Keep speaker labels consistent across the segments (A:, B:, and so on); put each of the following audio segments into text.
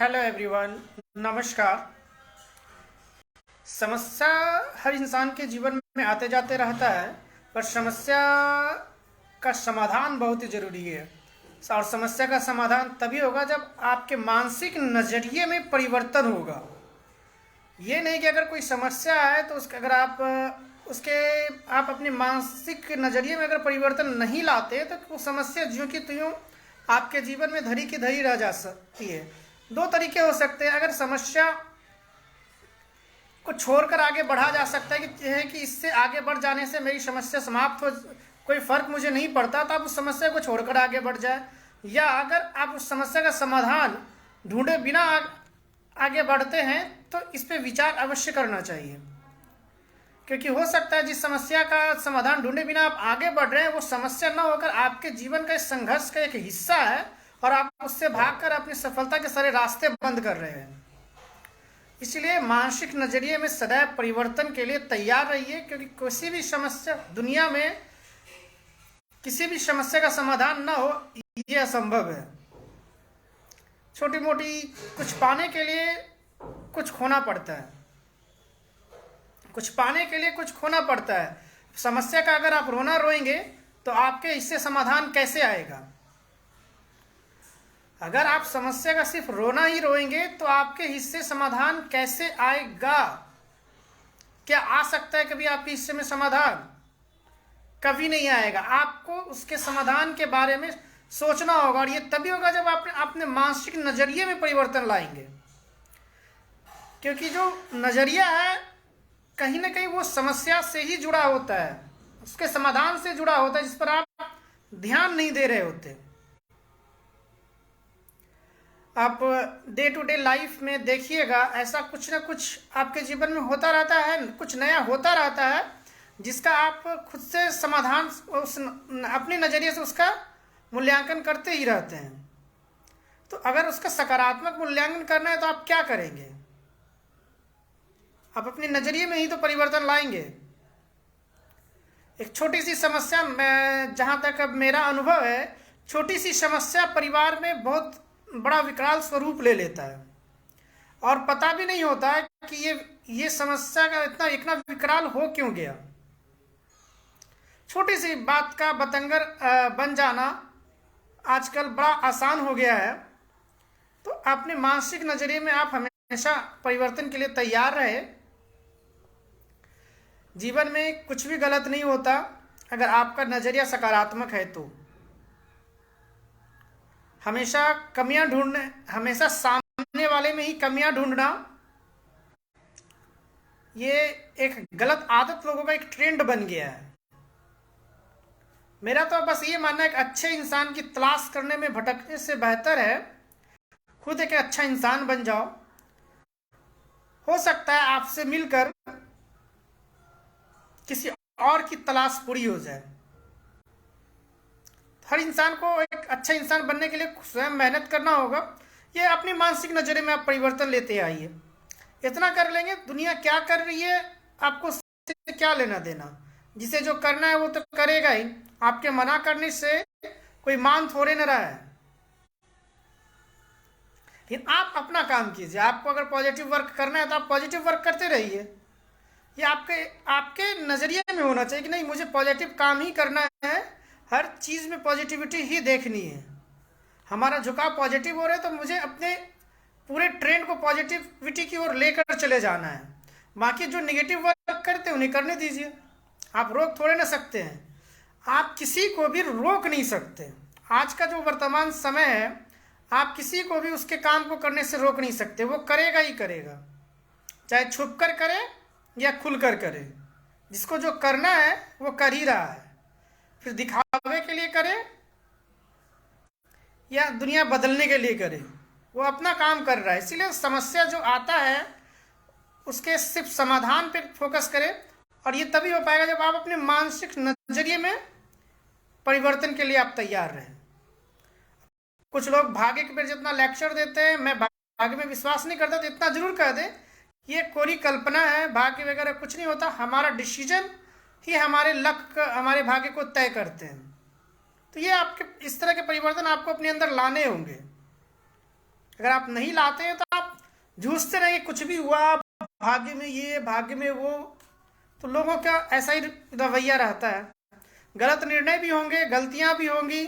A: Hello everyone, नमस्कार। समस्या हर इंसान के जीवन में आते जाते रहता है, पर समस्या का समाधान बहुत ही ज़रूरी है। और समस्या का समाधान तभी होगा जब आपके मानसिक नज़रिए में परिवर्तन होगा। ये नहीं कि अगर कोई समस्या है तो उसका अगर आप अपने मानसिक नज़रिए में अगर परिवर्तन नहीं लाते तो वो समस्या ज्यों की त्यों आपके जीवन में धरी की धरी रह जा सकती है। दो तरीके हो सकते हैं। अगर समस्या को छोड़कर आगे बढ़ा जा सकता है कि इससे आगे बढ़ जाने से मेरी समस्या समाप्त हो, कोई फर्क मुझे नहीं पड़ता, तो आप उस समस्या को छोड़कर आगे बढ़ जाए। या अगर आप उस समस्या का समाधान ढूंढे बिना आगे बढ़ते हैं तो इस पे विचार अवश्य करना चाहिए, क्योंकि हो सकता है जिस समस्या का समाधान ढूंढे बिना आप आगे बढ़ रहे हैं वो समस्या न होकर आपके जीवन का संघर्ष का एक हिस्सा है और आप उससे भागकर अपनी सफलता के सारे रास्ते बंद कर रहे हैं। इसलिए मानसिक नजरिए में सदैव परिवर्तन के लिए तैयार रहिए, क्योंकि किसी भी समस्या दुनिया में किसी भी समस्या का समाधान न हो ये असंभव है। छोटी मोटी कुछ पाने के लिए कुछ खोना पड़ता है, कुछ पाने के लिए कुछ खोना पड़ता है। समस्या का अगर आप रोना रोएंगे तो आपके इससे समाधान कैसे आएगा? अगर आप समस्या का सिर्फ रोना ही रोएंगे तो आपके हिस्से समाधान कैसे आएगा? क्या आ सकता है कभी आपके हिस्से में समाधान? कभी नहीं आएगा। आपको उसके समाधान के बारे में सोचना होगा, और ये तभी होगा जब आप अपने मानसिक नजरिए में परिवर्तन लाएंगे। क्योंकि जो नजरिया है कहीं ना कहीं वो समस्या से ही जुड़ा होता है, उसके समाधान से जुड़ा होता है, जिस पर आप ध्यान नहीं दे रहे होते। आप डे टू डे लाइफ में देखिएगा, ऐसा कुछ ना कुछ आपके जीवन में होता रहता है, कुछ नया होता रहता है जिसका आप खुद से समाधान अपने नज़रिए से उसका मूल्यांकन करते ही रहते हैं। तो अगर उसका सकारात्मक मूल्यांकन करना है तो आप क्या करेंगे? आप अपने नज़रिए में ही तो परिवर्तन लाएंगे। एक छोटी सी समस्या, मैं जहाँ तक अब मेरा अनुभव है, छोटी सी समस्या परिवार में बहुत बड़ा विकराल स्वरूप ले लेता है और पता भी नहीं होता है कि ये समस्या का इतना विकराल हो क्यों गया। छोटी सी बात का बतंगर बन जाना आजकल बड़ा आसान हो गया है। तो अपने मानसिक नजरिए में आप हमेशा परिवर्तन के लिए तैयार रहे। जीवन में कुछ भी गलत नहीं होता अगर आपका नजरिया सकारात्मक है तो। हमेशा कमियां ढूंढने, हमेशा सामने वाले में ही कमियां ढूंढना, ये एक गलत आदत लोगों का एक ट्रेंड बन गया है। मेरा तो बस ये मानना है कि अच्छे इंसान की तलाश करने में भटकने से बेहतर है खुद एक अच्छा इंसान बन जाओ। हो सकता है आपसे मिलकर किसी और की तलाश पूरी हो जाए। हर इंसान को एक अच्छा इंसान बनने के लिए स्वयं मेहनत करना होगा। ये अपनी मानसिक नजरिए में आप परिवर्तन लेते आइए। इतना कर लेंगे, दुनिया क्या कर रही है आपको उससे क्या लेना देना। जिसे जो करना है वो तो करेगा ही, आपके मना करने से कोई मान थोड़े न रहा है। लेकिन आप अपना काम कीजिए। आपको अगर पॉजिटिव वर्क करना है तो आप पॉजिटिव वर्क करते रहिए। ये आपके आपके नज़रिए में होना चाहिए कि नहीं, मुझे पॉजिटिव काम ही करना है, हर चीज़ में पॉजिटिविटी ही देखनी है। हमारा झुकाव पॉजिटिव हो रहा है तो मुझे अपने पूरे ट्रेंड को पॉजिटिविटी की ओर लेकर चले जाना है। बाकी जो नेगेटिव वर्क करते हैं उन्हें करने दीजिए। आप रोक थोड़े ना सकते हैं, आप किसी को भी रोक नहीं सकते। आज का जो वर्तमान समय है, आप किसी को भी उसके काम को करने से रोक नहीं सकते। वो करेगा ही करेगा, चाहे छुप कर करे या खुल कर करे। जिसको जो करना है वो कर ही रहा है, फिर दिखावे के लिए करे या दुनिया बदलने के लिए करे, वो अपना काम कर रहा है। इसीलिए समस्या जो आता है उसके सिर्फ समाधान पे फोकस करें, और ये तभी हो पाएगा जब आप अपने मानसिक नजरिए में परिवर्तन के लिए आप तैयार रहें। कुछ लोग भाग्य के पेड़ जितना लेक्चर देते हैं, मैं भाग्य में विश्वास नहीं करता, तो इतना जरूर कह दे ये कोरी कल्पना है, भाग्य वगैरह कुछ नहीं होता। हमारा डिसीजन ही हमारे लक हमारे भाग्य को तय करते हैं। तो ये आपके इस तरह के परिवर्तन आपको अपने अंदर लाने होंगे। अगर आप नहीं लाते हैं तो आप जूझते रहेंगे, कुछ भी हुआ, भाग्य में ये, भाग्य में वो। तो लोगों का ऐसा ही रवैया रहता है। गलत निर्णय भी होंगे, गलतियां भी होंगी,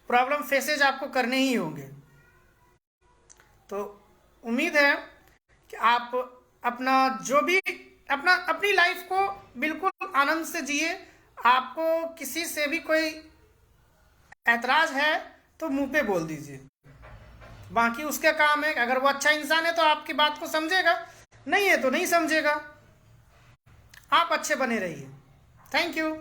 A: प्रॉब्लम फेसेज आपको करने ही होंगे। तो उम्मीद है कि आप अपना जो भी अपनी लाइफ को बिल्कुल आनंद से जिए। आपको किसी से भी कोई ऐतराज है तो मुंह पे बोल दीजिए, बाकी उसके काम है। अगर वो अच्छा इंसान है तो आपकी बात को समझेगा, नहीं है तो नहीं समझेगा। आप अच्छे बने रहिए। Thank you.